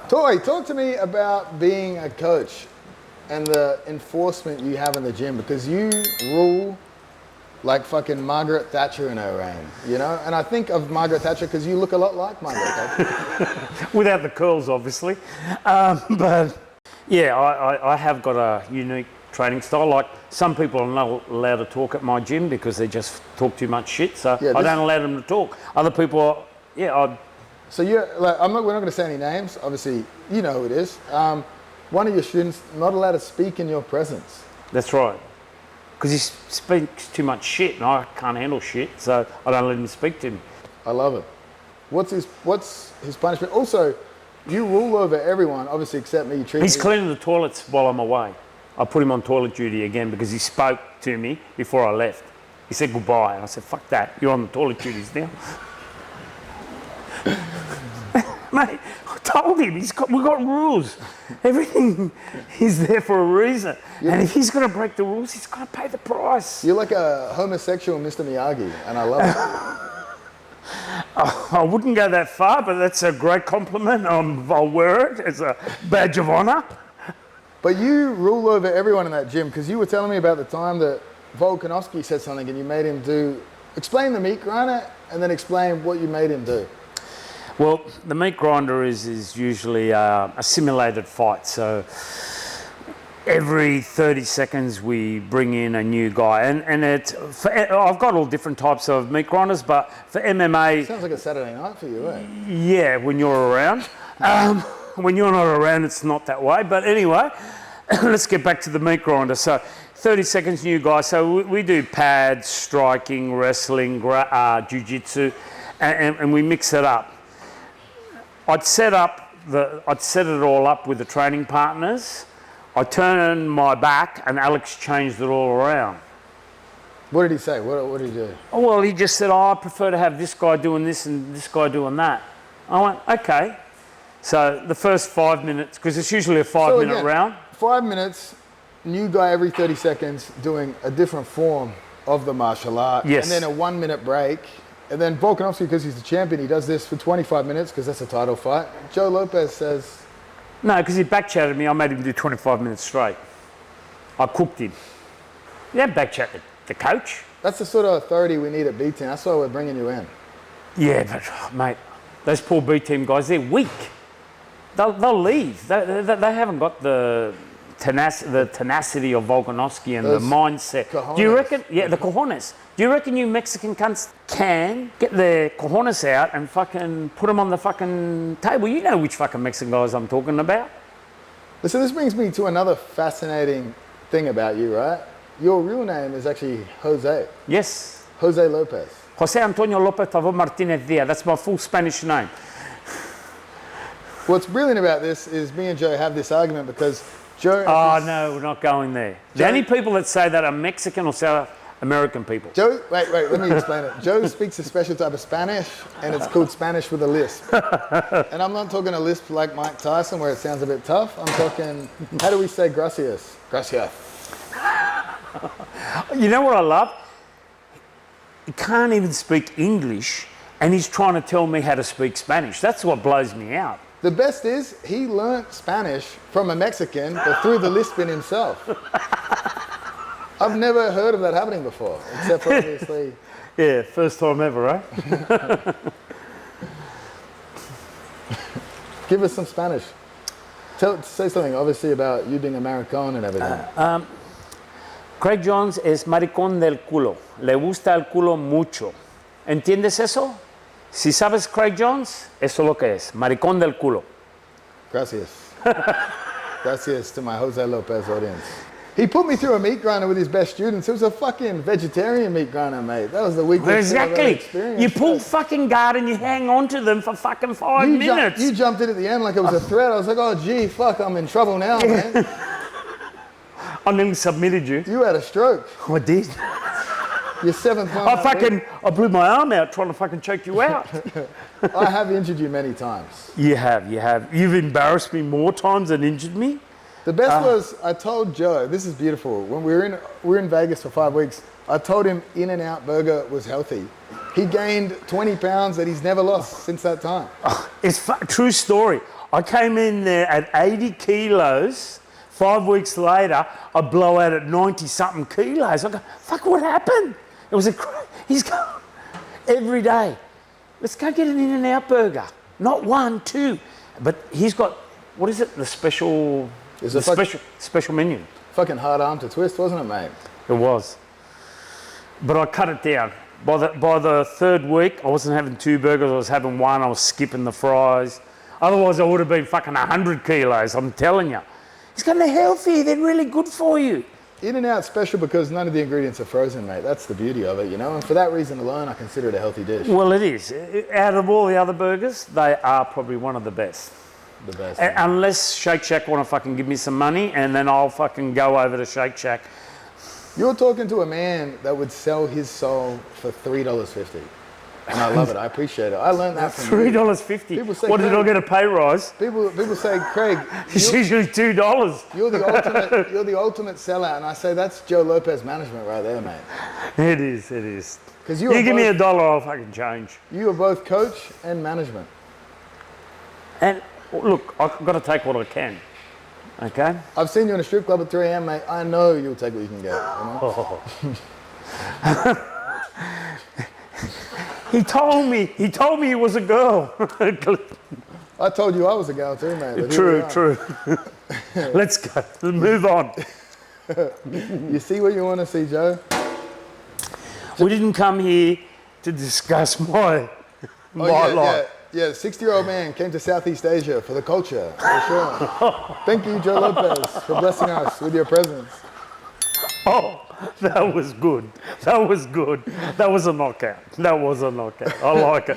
Talk to me about being a coach and the enforcement you have in the gym, because you rule like fucking Margaret Thatcher in her reign, you know? And I think of Margaret Thatcher because you look a lot like Margaret Thatcher. Without the curls, obviously. But yeah, I have got a unique training style. Like, some people are not allowed to talk at my gym because they just talk too much shit. So I don't allow them to talk. Other people are, So you're like, we're not going to say any names. Obviously, you know who it is. One of your students not allowed to speak in your presence. That's right. Because he speaks too much shit and I can't handle shit, so I don't let him speak to me. I love it. What's his punishment? Also, you rule over everyone, obviously, except me. He's cleaning the toilets while I'm away. I put him on toilet duty again because he spoke to me before I left. He said goodbye, and I said, fuck that, you're on the toilet duties now. Mate, I told him, we've got rules. Everything is there for a reason. And if he's going to break the rules, he's got to pay the price. You're like a homosexual Mr. Miyagi, and I love it. I wouldn't go that far, but that's a great compliment. I'll wear it as a badge of honour. But you rule over everyone in that gym, because you were telling me about the time that Volkanovski said something and you made him explain the meat grinder and then explain what you made him do. Well, the meat grinder is usually a simulated fight. So every 30 seconds we bring in a new guy. And I've got all different types of meat grinders, but for MMA... Sounds like a Saturday night for you, eh? Yeah, when you're around. When you're not around, it's not that way. But anyway, let's get back to the meat grinder. So 30 seconds, new guy. So we do pads, striking, wrestling, jiu-jitsu, and we mix it up. I'd set it all up with the training partners. I turned my back and Alex changed it all around. What did he say? What did he do? Oh, well, he just said, I prefer to have this guy doing this and this guy doing that. I went, okay. So the first 5 minutes, because it's usually a 5-minute round. 5 minutes, new guy every 30 seconds doing a different form of the martial art. Yes. And then a 1 minute break. And then Volkanovski, because he's the champion, he does this for 25 minutes because that's a title fight. Joe Lopez says... No, because he back-chatted me. I made him do 25 minutes straight. I cooked him. Yeah, back-chatted the coach. That's the sort of authority we need at B-Team. That's why we're bringing you in. Yeah, but, mate, those poor B-Team guys, they're weak. They'll leave. They haven't got the tenacity of Volkanovski and those the mindset. Cojones. Do you reckon? Yeah, the cojones. Do you reckon you Mexican cunts can get their cojones out and fucking put them on the fucking table? You know which fucking Mexican guys I'm talking about. So this brings me to another fascinating thing about you, right? Your real name is actually Jose. Yes. Jose Lopez. Jose Antonio Lopez Favor Martinez Diaz. That's my full Spanish name. What's brilliant about this is me and Joe have this argument because Joe... Oh, no, we're not going there. The only people that say that are Mexican or South American people. Joe, wait, let me explain it. Joe speaks a special type of Spanish, and it's called Spanish with a lisp. And I'm not talking a lisp like Mike Tyson, where it sounds a bit tough. I'm talking, how do we say gracias? Gracias. You know what I love? He can't even speak English, and he's trying to tell me how to speak Spanish. That's what blows me out. The best is, he learnt Spanish from a Mexican, but through the lisp in himself. I've never heard of that happening before, except for obviously... Yeah, first time ever, right? Give us some Spanish. Say something, obviously, about you being American and everything. Craig Jones es maricón del culo. Le gusta el culo mucho. ¿Entiendes eso? Si sabes Craig Jones, eso es lo que es. Maricón del culo. Gracias. Gracias to my Jose Lopez audience. He put me through a meat grinder with his best students. It was a fucking vegetarian meat grinder, mate. That was the weakest thing I've ever experienced. You pull fucking guard and you hang on to them for fucking 5 minutes. You jumped in at the end like it was a threat. I was like, oh, gee, fuck, I'm in trouble now, man. I nearly submitted you. You had a stroke. I did. Your 7th one. I blew my arm out trying to fucking choke you out. I have injured you many times. You have. You've embarrassed me more times than injured me. The best was, I told Joe, this is beautiful, when we were in Vegas for 5 weeks, I told him In-N-Out Burger was healthy. He gained 20 pounds that he's never lost since that time. It's true story. I came in there at 80 kilos. 5 weeks later, I blow out at 90-something kilos. I go, fuck, what happened? It was he's going every day. Let's go get an In-N-Out burger. Not one, two. But he's got, what is it? The special, special menu. Fucking hard arm to twist, wasn't it, mate? It was. But I cut it down. By the third week, I wasn't having 2 burgers. I was having 1. I was skipping the fries. Otherwise, I would have been fucking 100 kilos, I'm telling you. He's going, they're healthy. They're really good for you. In-N-Out's special because none of the ingredients are frozen, mate. That's the beauty of it, you know? And for that reason alone, I consider it a healthy dish. Well, it is. Out of all the other burgers, they are probably one of the best. The best. Unless Shake Shack want to fucking give me some money, and then I'll fucking go over to Shake Shack. You're talking to a man that would sell his soul for $3.50. And I love it. I appreciate it. I learned that from you. $3.50. What, did I get a pay rise? People say, Craig, It's usually $2. you're the ultimate sellout. And I say, that's Joe Lopez management right there, mate. It is, it is. Because you give me $1, I'll fucking change. You are both coach and management. And look, I've got to take what I can. Okay? I've seen you in a strip club at 3 a.m., mate. I know you'll take what you can get. You know? He told me he was a girl. I told you I was a gal too, mate. True. Let's go. Move on. You see what you want to see, Joe? We didn't come here to discuss my life. Yeah, 60-year-old man came to Southeast Asia for the culture, for sure. Thank you, Joe Lopez, for blessing us with your presence. Oh, that was good. That was good. That was a knockout. I like it.